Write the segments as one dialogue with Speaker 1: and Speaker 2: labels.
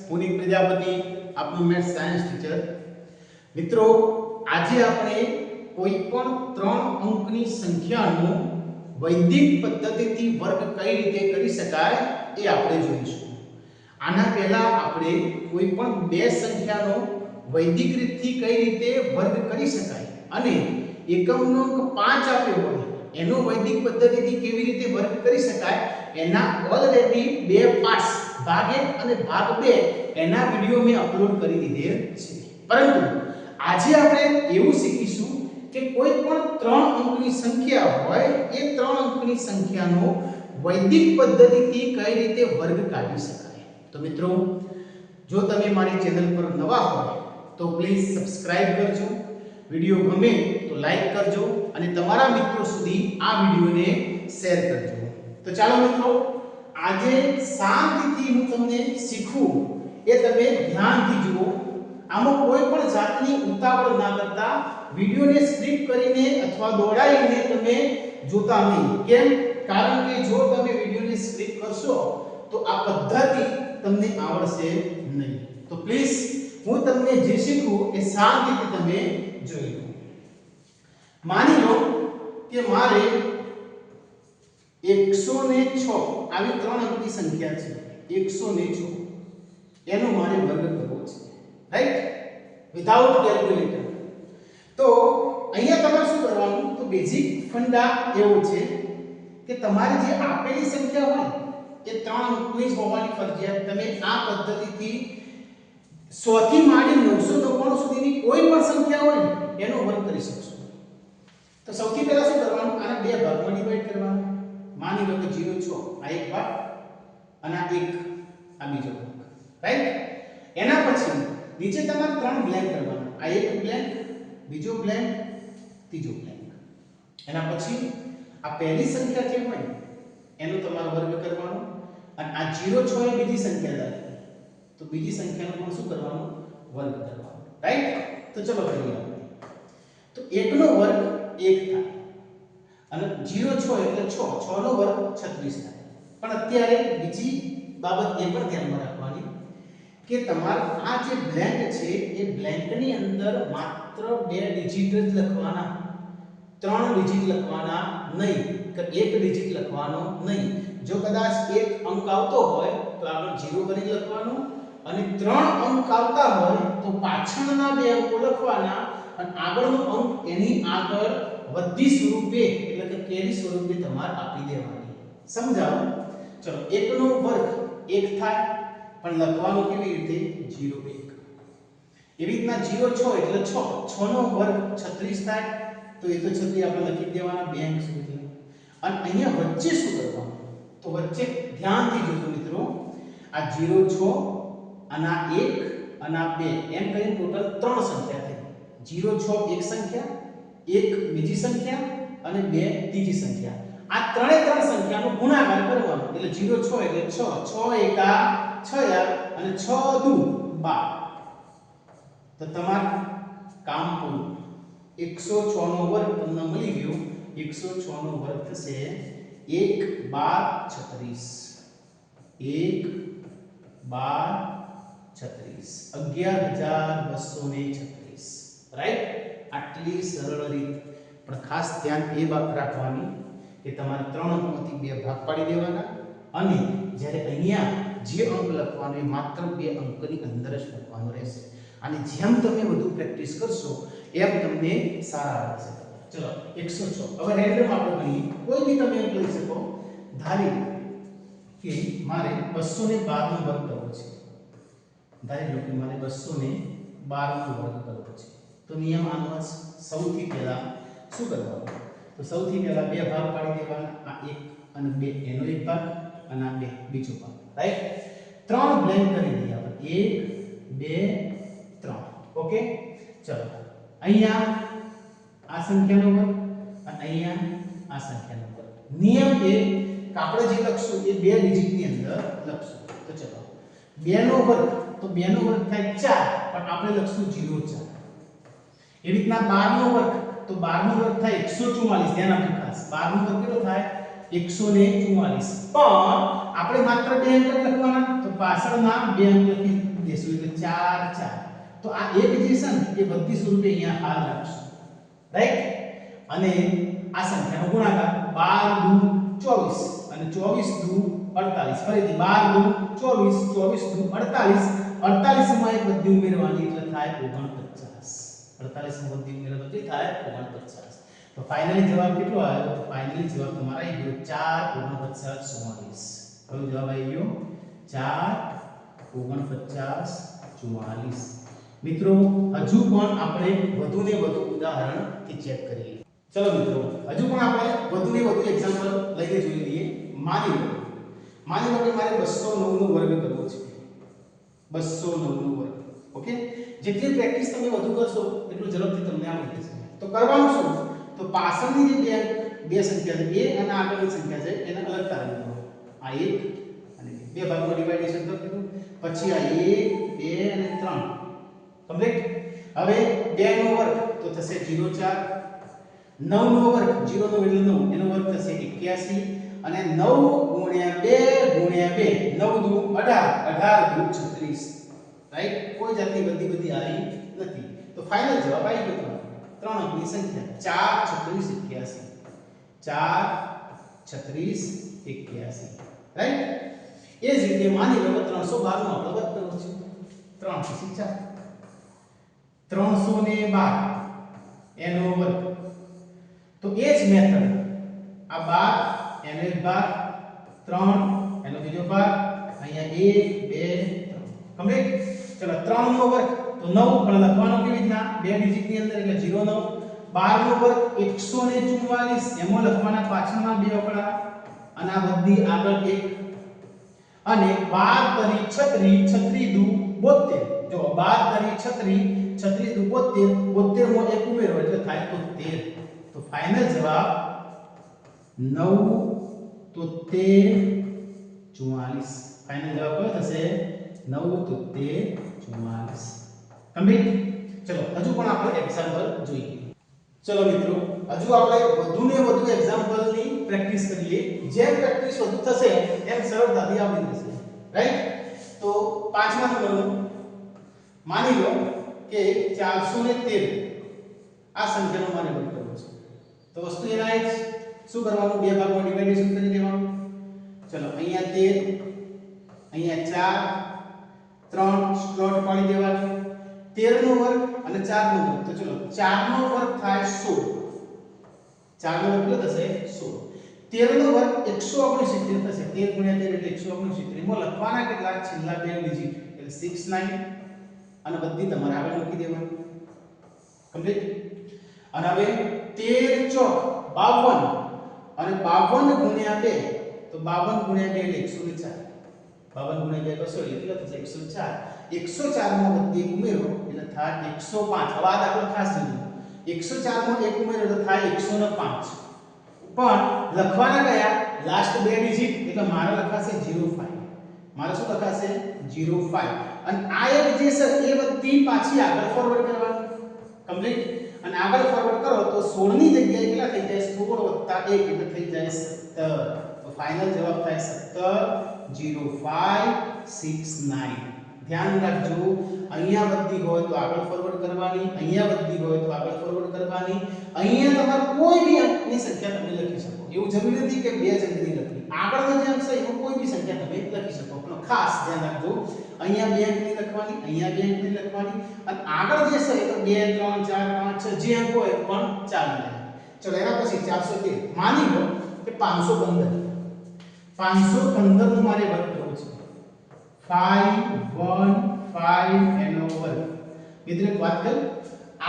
Speaker 1: પુનિત પ્રજાપતિ આપનો maths science teacher. મિત્રો આજે આપણે કોઈ પણ 3 અંકની સંખ્યાનો વૈદિક પદ્ધતિથી વર્ગ કઈ રીતે કરી શકાય એ આપણે જોઈશું। આના પહેલા આપણે કોઈ પણ બે સંખ્યાનો વૈદિક રીતથી કઈ રીતે વર્ગ કરી શકાય અને એકમનો અંક 5 આપ્યો હોય એનો વૈદિક પદ્ધતિથી કેવી રીતે વર્ગ કરી શકાય એના ઓલરેડી બે પાર્ટ્સ ભાગ 1 અને ભાગ 2 એના વિડિયો મેં અપલોડ કરી દીધેલ છે। પરંતુ આજે આપણે એવું શીખીશું કે કોઈ પણ 3 અંકની સંખ્યા હોય એ 3 અંકની સંખ્યાનો વૈદિક પદ્ધતિથી કઈ રીતે વર્ગ કાઢી શકાય। તો મિત્રો જો તમે મારી ચેનલ પર નવા હોય તો પ્લીઝ સબસ્ક્રાઇબ કરજો, વિડિયો ગમે તો લાઈક કરજો અને તમારા મિત્રો સુધી આ વિડિયોને શેર કરજો। તો ચાલો મિત્રો આજે શાંતિથી હું તમને શીખવું એ તમે ધ્યાનથી જુઓ। આમાં કોઈ પણ જાતની ઉતાવળ ના કરતા વિડિયોને સ્કીપ કરીને અથવા દોડાઈને તમે જોતા નહીં। કેમ? કારણ કે જો તમે વિડિયોને સ્કીપ કરશો તો આ પદ્ધતિ તમને આવડશે નહીં। તો પ્લીઝ હું તમને જે શીખવું એ શાંતિથી તમે જોઈ લો। માની લો કે મારે 106 આવી 3 અંકની સંખ્યા છે 106 એનો મારે વર્ગ કરવો છે, રાઈટ, વિધાઉટ કેલ્ક્યુલેટર। તો અહીંયા તમારે શું કરવાનું? તો બેઝિક ફંડા એવો છે કે તમારી જે આપેલી સંખ્યા હોય એ 3 અંકની જ હોવાની ફરજિયાત। તમે આ પદ્ધતિથી 100 થી માંડી 999 સુધીની કોઈ પણ સંખ્યા હોય એનો વર્ગ કરી શકશો। તો સૌથી પહેલા શું કરવાનું? આને બે ભાગમાં ડિવાઈડ કરવાનું। માની લો કે 06 આ એક ભાગ અને આ એક આ બીજો ભાગ, રાઈટ। એના પછી નીચે તમારે 3 બ્લેન્ક કરવાના। આ એક બ્લેન્ક, બીજો બ્લેન્ક, ત્રીજો બ્લેન્ક। એના પછી આ પહેલી સંખ્યા જે હોય એનો તમારે વર્ગ કરવાનો અને આ 06 એ બીજી સંખ્યા ધારી તો બીજી સંખ્યાનો પણ શું કરવાનો? વર્ગ કરવાનો, રાઈટ। તો ચલો કરીએ આપણે। તો 1 નો વર્ગ 1 થાય અને 06 એટલે 6 6 નો વર્ગ 36 થાય। પણ અત્યારે બીજી બાબત એ પણ ધ્યાનમાં રાખવાની કે તમારે આ જે બ્લેન્ક છે એ બ્લેન્કની અંદર માત્ર 2 ડિજિટ જ લખવાના, 3 ડિજિટ લખવાના નહીં કે 1 ડિજિટ લખવાનો નહીં। જો કદાચ એક અંક આવતો હોય તો આગળ 0 કરી લખવાનું અને 3 અંક આવતા હોય તો પાછળના બે અંકો લખવાના અને આગળનો અંક એની આગળ વધી સ્વરૂપે એટલે કે કેરી સ્વરૂપે તમારે આપી દેવાની। સમજાવો? ચલો 1 નો વર્ગ 1 થાય પણ લખવાનું કેવી રીતે? 01। એવી રીતના 06 એટલે 6 6 નો વર્ગ 36 થાય તો એ તો 36 આપણે લખી દેવાના બે અંક સુધી। અને અહીંયા વચ્ચે શું કરવાનું? તો વચ્ચે ધ્યાનથી જોજો મિત્રો, આ 06 અને આ 1 અને આ 2 એમ કરીને ટોટલ 3 સંખ્યા થઈ। 06 એક સંખ્યા, 1 બીજી સંખ્યા અને 2 ત્રીજી સંખ્યા। આ ત્રણે ત્રણ સંખ્યાનો ગુણાકાર કરવાનો એટલે 06 એટલે 6 6 એકા 6 અને 6 દુ 12। તો તમારું કામ પૂરું। 106 નો વર્ગ તમને મળી ગયો। 106 નો વર્ગ થશે 1 12 36 1 12 36 11236, રાઈટ। આટલી સરળ રીત, પણ ખાસ ધ્યાન એ વાત રાખવાની કે તમારે 3 અંકમાંથી બે ભાગ પાડી દેવાના અને જ્યારે અહીંયા જે અંક લખવાનો એ માત્ર 2 અંકની અંદર જ લખવાનો રહેશે। અને જેમ તમે વધુ પ્રેક્ટિસ કરશો એમ તમને સારા આવશે। ચલો 106 હવે રેન્ડમ આપણે ગણીએ, કોઈ બી તમે અંક લઈ શકો। ધારી કે મારે 212 નો વર્ગ કરવો છે, ધારી લો કે મારે 212 નો વર્ગ કરવો છે। તો નિયમ આનો સૌથી પહેલા શું કરવાનું? તો સૌથી પહેલા બે ભાગ પાડી દેવાના, આ 1 અને 2 એનો એક ભાગ અને આ 2 બીજો ભાગ, રાઈટ। 3 બ્લેન્ક કરી દઈએ આપણે 1 2 3, ઓકે। ચલો અહીંયા આ સંખ્યાનો વર્ગ અને અહીંયા આ સંખ્યાનો વર્ગ। નિયમ એ કે આપણે જે લખશું એ 2 ડિજિટની અંદર લખશું। તો ચલો 2 નો વર્ગ, તો 2 નો વર્ગ થાય 4 પણ આપણે લખશું 04। એ રીતના 12 નો વર્ગ, તો 12 નો વર્ગ થાય 144। ધ્યાન આપજો ખાસ, 12 નો વર્ગ કેટલો થાય? 144। પણ આપણે માત્ર 2 અંક લખવાના, તો પાછળના બે અંક લખી દેશું એટલે 4 4. તો આ એક જે છે ને એ બધી સ્વરૂપે અહીંયા હાલ રાખશું, રાઈટ. અને આ સંખ્યાનો ગુણાકાર 12 દુ 24 અને 24 દુ 48. ફરીથી 12 દુ 24, 24 દુ 48. 48 માં એક બધી ઉમેરવાની એટલે થાય 49. 48 માં બધી ઉમેરો તો થાય 49. તો ફાઇનલી જવાબ કેટલો આવ્યો? તો ફાઇનલી જવાબ તમારો આવી ગયો 4 49 44. કયો જવાબ આવી ગયો? 4 49 44. મિત્રો હજુ પણ આપણે વધુ ને વધુ ઉદાહરણથી ચેક કરીએ. ચલો મિત્રો, હજુ પણ આપણે વધુ ને વધુ એક્ઝામ્પલ લઈને જોઈ લઈએ. માની લો કે મારે 209 નો વર્ગ કરવો છે. 209 નો વર્ગ. ઓકે, જેટલી પ્રેક્ટિસ તમે વધુ કરશો એટલું ઝડપથી તમને આવડી જશે. તો કરવાનું શું? તો પાછળની જે બે સંખ્યા છે a અને આગળની સંખ્યા છે એને અલગ તારવી દો. આ 1 અને 2 બે ભાગમાં ડિવાઇડેશન કરી દીધું. પછી આ 1 2 અને 3 કમ્પ્લીટ. હવે 2 નો વર્ગ તો થશે 0 4. 9 નો વર્ગ 0 નો વેલ્યુ 9 એનો વર્ગ થશે 81 અને 9 ગુણ્યા 2 9 દુ 18 18 દુ 36. રાઈટ. કોઈ જાતની બધી આવી નથી. તો ફાઇનલ જવાબ આવી ગયો. ત્રણ અંકની સંખ્યા 4 36 81. 4 36 81. રાઈટ. એ જ રીતે માની લો કે 312 નો આપણે વર્ગ કરવો છે. 3 પછી 4 312 એનો વર્ગ. તો એ જ મેથડ આ 12 એનો એક ભાગ 3 એનો બીજો ભાગ અહીંયા 1 2 3 કમ્પ્લીટ. ચલો 3 નો વર્ગ તો 9 પણ લખવાનો કેવી રીતના? બે ડિજિટ ની અંદર એટલે 0 9. 12 નો વર્ગ 144 એમાં લખવાના પાછળના બે આંકડા અને આ બધી આગળ એક અને 12 તરી 36 દુ 72. જો 12 તરી 36 દુ 72 72 માં એક ઉમેરો એટલે થાય તો 13. તો ફાઇનલ જવાબ 9 73 44. ફાઇનલ જવાબ કયો થશે? 9 73 44. કમ્પ્લીટ. ચલો હજુ પણ આપણે એક્ઝામ્પલ જોઈએ. ચલો મિત્રો, હજુ આપણે વધુ ને વધુ એક્ઝામ્પલની પ્રેક્ટિસ કરીએ. જેમ પ્રેક્ટિસ વધુ થશે એમ સરળતાથી આવડી જશે. રાઈટ. તો પાંચમા નંબરનું માની લો કે 413 આ સંખ્યાનો મારે વર્ગ કરવો છે. તો વસ્તુ એના જ શું કરવાનું? બે ભાગમાં ડિવાઇડેશન કરી દેવાનું. ચલો અહીંયા 13 અહીંયા 4 3 સ્લોટ પાડી દેવાનું. 13 નો વર્ગ અને 4 નો વર્ગ. તો ચલો 4 નો વર્ગ થાય 16. 4 નો વર્ગ કેટલો થશે? 16. 13 નો વર્ગ 169 થશે. 13 ગુણ્યા 13 એટલે 169. એમાં લખવાના કેટલા? છેલ્લા બે ડિજિટ એટલે 6 9 અને બધી તમારે આગળ લખી દેવાનું. કમ્પ્લીટ. અને હવે 13 ચોક 52 અને 52 ગુણ્યા 2 તો 52 ગુણ્યા 2 એટલે 104. 52 ગુણ્યા 2 કશો એટલે થશે 104. 104 માં બધી ઉમેરો એટલે થાય 105. હવે આ દાખલો ખાસ જોજો. 104 માં એક ઉમેરો એટલે થાય 105. પણ લખવાના કયા? લાસ્ટ બે ડિજિટ એટલે મારે લખાશે 05. મારે શું લખાશે? 05. અને આ એક જે છે એ બધી પાછી આગળ ફોરવર્ડ કરવાની. કમ્પ્લીટ. અને આગળ ફોરવર્ડ કરો તો 16 ની જગ્યાએ કેટલા થઈ જાય? 16 + 1 એટલે થઈ જાય 17. તો ફાઇનલ જવાબ થાય 17 05 69. ધ્યાન રાખજો, અહીંયા બધી હોય તો આગળ ફોરવર્ડ કરવાની, અહીંયા બધી હોય તો આગળ ફોરવર્ડ કરવાની. અહીંયા તમારે કોઈ બી અંકની સંખ્યા તમે લખી શકો. એવું જરૂરી નથી કે બે જ અંકની લખવી. આગળનો જે અંક છે એમાં કોઈ બી સંખ્યા તમે લખી શકો. પણ ખાસ ધ્યાન રાખજો, અહીંયા બે અંકની લખવાની, અહીંયા બે અંકની લખવાની અને આગળ જે છે એ તો 2 3 4 5 6 જે અંક હોય પણ ચાલી જાય. ચલો એના પછી 413 માની લો કે 515 નું મારે વર્ગ કરવો છે. 515 એનો વર્ગ. મિત્રો એક વાત કર,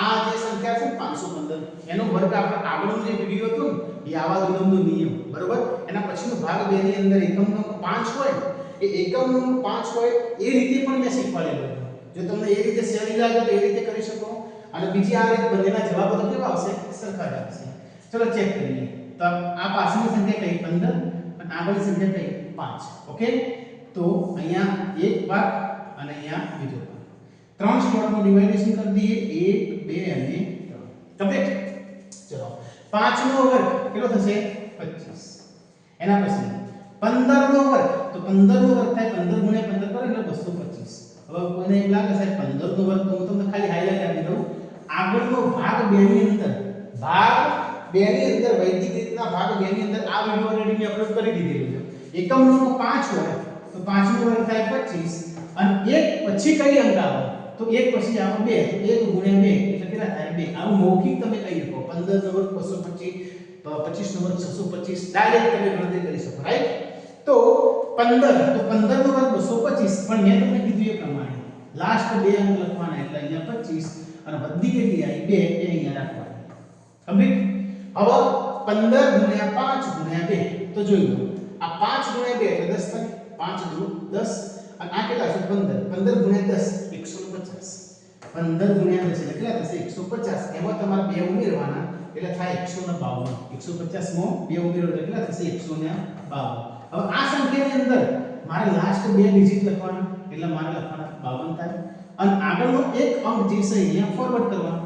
Speaker 1: આ જે સંખ્યા છે 515 એનો વર્ગ આપણે આગળનો જે વિડિયો હતો ને એ આવા દુલમનો નિયમ બરોબર, એના પછીનો ભાગ 2 ની અંદર એકમનો 5 હોય એ એકમનો 5 હોય એ રીતે પણ મેં શીખવાડેલું. જો તમને એ રીતે સહેલી લાગે તો એ રીતે કરી શકો અને બીજી આ રીતે બંનેના જવાબો તો કેવા આવશે? સરખા જ આવશે. ચલો ચેક કરીએ. તો આ પાછળની સંખ્યા કઈ? 15 અને આગળની સંખ્યા કઈ? 5. ઓકે. તો અહીંયા એક ભાગ અને અહીંયા બીજો ભાગ. ત્રણ સ્લોટમાં ડિવાઇડેશન કરી દઈએ 1 2 અને 3. કમ્પ્લીટ. ચલો 5 નો વર્ગ કેટલો થશે? 25. એના પછી 15 નો વર્ગ તો 15 નો વર્ગ થાય 15 ગુણ્યા 15 કરો એટલે 225. હવે કોઈને એમ લાગે સાહેબ 15 નો વર્ગ તો હું તમને ખાલી હાઈલાઈટ આપી દઉં. આગળનો ભાગ 2 ની અંદર વૈદિક રીતના ભાગ 2 ની અંદર આ વિડિયો ઓલરેડી મેં અપલોડ કરી દીધેલો છે. એકમનો 5 હોય તો 5 નો વર્ગ થાય 25 અને 1 પછી કઈ અંક આવે તો 1 પછી આવે 2 તો 1 ગુણ્યા 2 એટલે કેટલા થાય 2. આવું મૌખિક તમે કહી શકો. 15 નો વર્ગ 225, 25 નો વર્ગ 625 ડાયરેક્ટ તમે ગણતરી કરી શકો, રાઈટ? તો 15 નો વર્ગ 225, પણ મેં તમને કીધું એ પ્રમાણે લાસ્ટ 2 અંક લખવાના એટલે અહીંયા 25 અને વધી કેટલી આવી 2 એ અહીંયા રાખવાની. કમ્પ્લીટ. હવે 15 ગુણ્યા 5 ગુણ્યા 2 તો જોઈ લો. આ 5 ગુણ્યા 2 એટલે 10 થાય. 5 દુ 10 અને આ કેટલા છે 15. 15 ગુણ્યા 10 150. 15 ગુણ્યા 10 એટલે કેટલા થશે 150. એમાં તમારે 2 ઉમેરવાના એટલે થાય 152. 150 માં 2 ઉમેરો એટલે કેટલા થશે 152. હવે આ સંખ્યાની અંદર મારે લાસ્ટ 2 ડિજિટ લખવાના એટલે મારે લખવાના 52 થાય અને આગળનો એક અંક જે છે અહીંયા ફોરવર્ડ કરવાનો.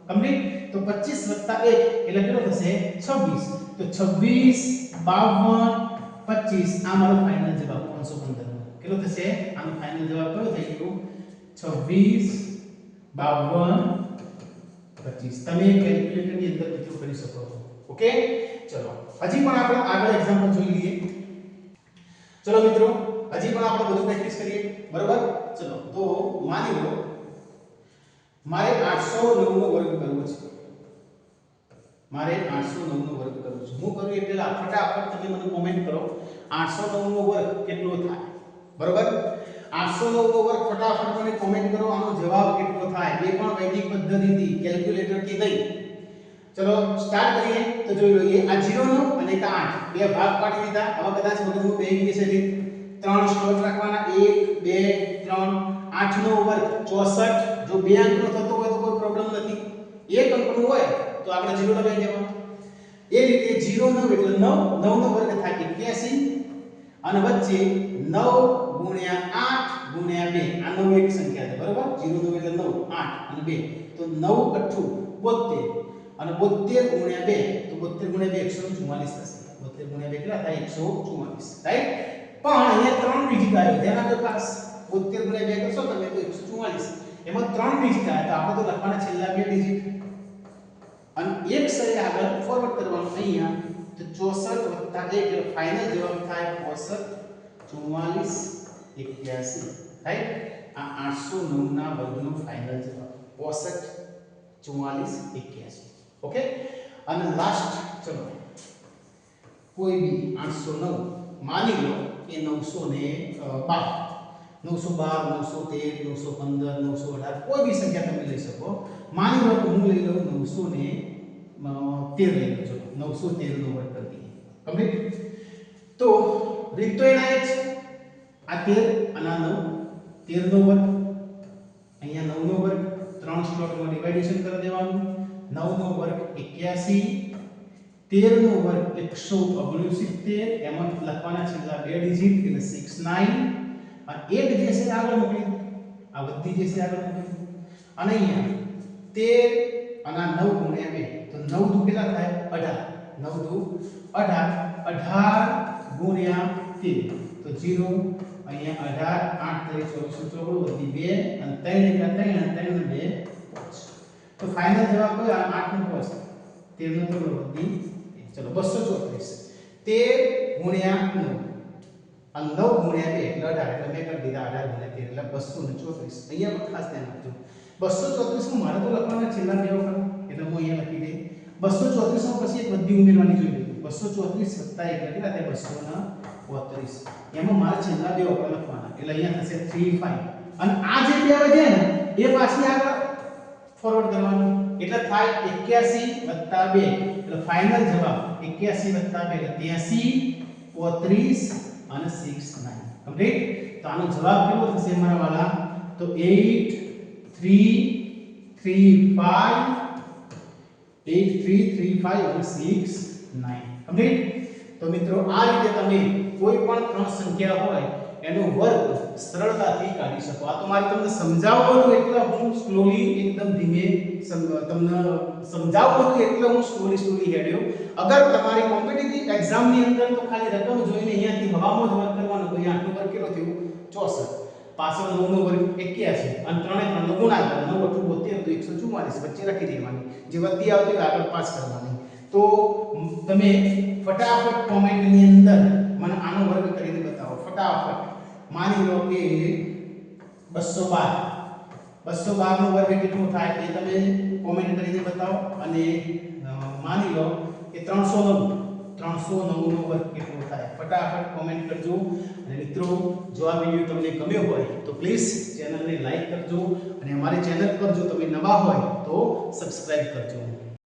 Speaker 1: કમ્પ્લીટ. તો 25 + 1 એટલે કેટલો થશે 26. તો 26 52 25 આ મારો ફાઇનલ જવાબ 515. કેટલો થશે? આનો ફાઇનલ જવાબ કયો થઈ ગયો? 26 52 25. તમે કેલ્ક્યુલેટર ની અંદર મિત્રો કરી શકો છો. ઓકે, ચલો હજી પણ આપણે આગળ એક્ઝામ્પલ જોઈ લઈએ. ચલો મિત્રો, હજી પણ આપણે બધું પ્રેક્ટિસ કરીએ, બરોબર? ચલો તો માની લો મારે 809 નો વર્ગ કરવો છે. મારે 809 નો વર્ગ કરવો છે. હું કરું એટલે ફટાફટ તમે મને કોમેન્ટ કરો 809 નો વર્ગ કેટલો થાય, બરોબર? 809 નો વર્ગ ફટાફટ મને કોમેન્ટ કરો. આનો જવાબ કેટલો થાય એ પણ વૈદિક પદ્ધતિથી કેલ્ક્યુલેટર થી નહીં. ચલો સ્ટાર્ટ કરીએ. તો જોઈ લઈએ. આ 0 અને 8 બે ભાગ પાડી દીધા. હવે કદાચ મગજમાં બેહી ગઈ છે. 3 સ્લોટ રાખવાના 1 2 3. 8 નો વર્ગ 64. જો બે અંકનો થતો હોય તો કોઈ પ્રોબ્લેમ નથી. એક અંકનો હોય તો આપણે 0 લગાવી દેવાનું. એ રીતે 0 9 એટલે 9 9 નો વર્ગ થાય 81 અને વચ્ચે 9 ગુણ્યા 8 ગુણ્યા 2 આ 9 એક સંખ્યા છે, બરોબર? 0 9 એટલે 9 8 અને 2 તો 9 8 72 અને 72 ગુણ્યા 2 તો 72 ગુણ્યા 2 144 થશે. 72 ગુણ્યા 2 કેટલા થાય 144, રાઈટ? પણ અહીંયા 3 ડિજિટ આવ્યો. ધ્યાન આપજો ખાસ. 72 ગુણ્યા 2 કરશો તમે તો 144. એમાં 3 ડિજિટ આવે તો આપણે તો લખવાના છેલ્લા 2 ડિજિટ અને એક સરે આગળ ફોરવર્ડ કરવાનું. અહીંયા તો 64 + 1 એટલે ફાઇનલ જવાબ થાય 64 44 81, રાઈટ? આ 809 ના વર્ગનો ફાઇનલ જવાબ 64 44 81. ઓકે, અને લાસ્ટ ચલો કોઈ બી 809 માની લો કે 912 913 915 918 કોઈ બી સંખ્યા તમે લઈ શકો. માની લો કે હું લઈ લઉં 913 લઈ લો. ચલો 913 નો વર્ગ કરી દઈએ. કમ્પ્લીટ. તો રીત તો એના જ છે. આ 13 અને આ 9 13 નો વર્ગ અહીંયા 9 નો વર્ગ 3 સ્લોટમાં ડિવાઇડેશન કરી દેવાનું. 9 નો વર્ગ 81, 13 નો વર્ગ 169, એમાં લખવાના છેલ્લા 2 ડિજિટ એટલે 69 અને 1 જે છે આગળ મૂકી આ બધી જે છે આગળ મૂકી અને અહીંયા 13 અને 9 ગુણ્યા 2 તો 9 દુ કેટલા થાય 18. 9 દુ 18 18 ગુણ્યા 13 તો 0 અહીંયા 18 8 3 24 વધી 2 અને 3 એટલે 3 અને 3 ને 2 5. તો ફાઇનલ જવાબ કયો 8 નો 5 13 નો તો વધી. ચલો 234 13 ગુણ્યા 9 અને 9 ગુણ્યા 2 એટલે 18 એટલે મેં કરી દીધા 18 ગુણ્યા 13 એટલે 234. અહીંયા પણ ખાસ ધ્યાન રાખજો 234 માં મારે તો લખવાના છેલ્લા 2 વખત એટલે હું અહીંયા લખી દે 234 માં પછી એક વધી ઉમેરવાની જોઈએ. 234 + 1 એટલે કેટલા થાય 235. એમાં મારે છેલ્લા 2 વખત લખવાના એટલે અહીંયા થશે 35 અને આ જે 2 વધે ને એ પાછી આગળ ફોરવર્ડ કરવાનું એટલે થાય 81 + 2 એટલે ફાઇનલ જવાબ 81 + 2 એટલે 83 35 અને 69. કમ્પ્લીટ. તો આનો જવાબ કેવો થશે મારા વાલા? તો 8 3 3 5 8 3 3 5 અને 6 9. કમ્પ્લીટ. તો મિત્રો આ રીતે તમે કોઈ પણ ત્રણ સંખ્યા હોય એનો વર્ગ સરળતાથી કાઢી શકો. આ તો મારે તમને સમજાવવું હતું એટલે હું સ્લોલી એકદમ ધીમે તમને સમજાવવું હતું એટલે હું સ્લોલી હેડ્યો. અગર તમારી કોમ્પિટિટિવ એક્ઝામની અંદર તો ખાલી રકમ જોઈને અહીંયાથી હવામાં જ વર્ગ કરવાનો તો અહીંયા આટલો વર્ગ કેટલો થયો 64, પાછળ 9 નો વર્ગ 81 અને 3 3 નો ગુણાકાર 9 × 72 તો 144 વચ્ચે રાખી દેવાની. જે વધતી આવતી હોય આગળ પાસ કરવાની. તો તમે ફટાફટ કોમેન્ટની અંદર મને આનો વર્ગ કરીને બતાવો ફટાફટ. માની લો કે 212 નો વર્ગ કેટલો થાય એ તમે કોમેન્ટ કરીને બતાવો. અને માની લો કે 309 નો વર્ગ કેટલો થાય ફટાફટ કોમેન્ટ કરજો. અને મિત્રો જો આ વિડિયો તમને ગમ્યો હોય તો પ્લીઝ ચેનલને લાઈક કરજો અને અમારી ચેનલ પર જો તમે નવા હોય તો સબસ્ક્રાઇબ કરજો.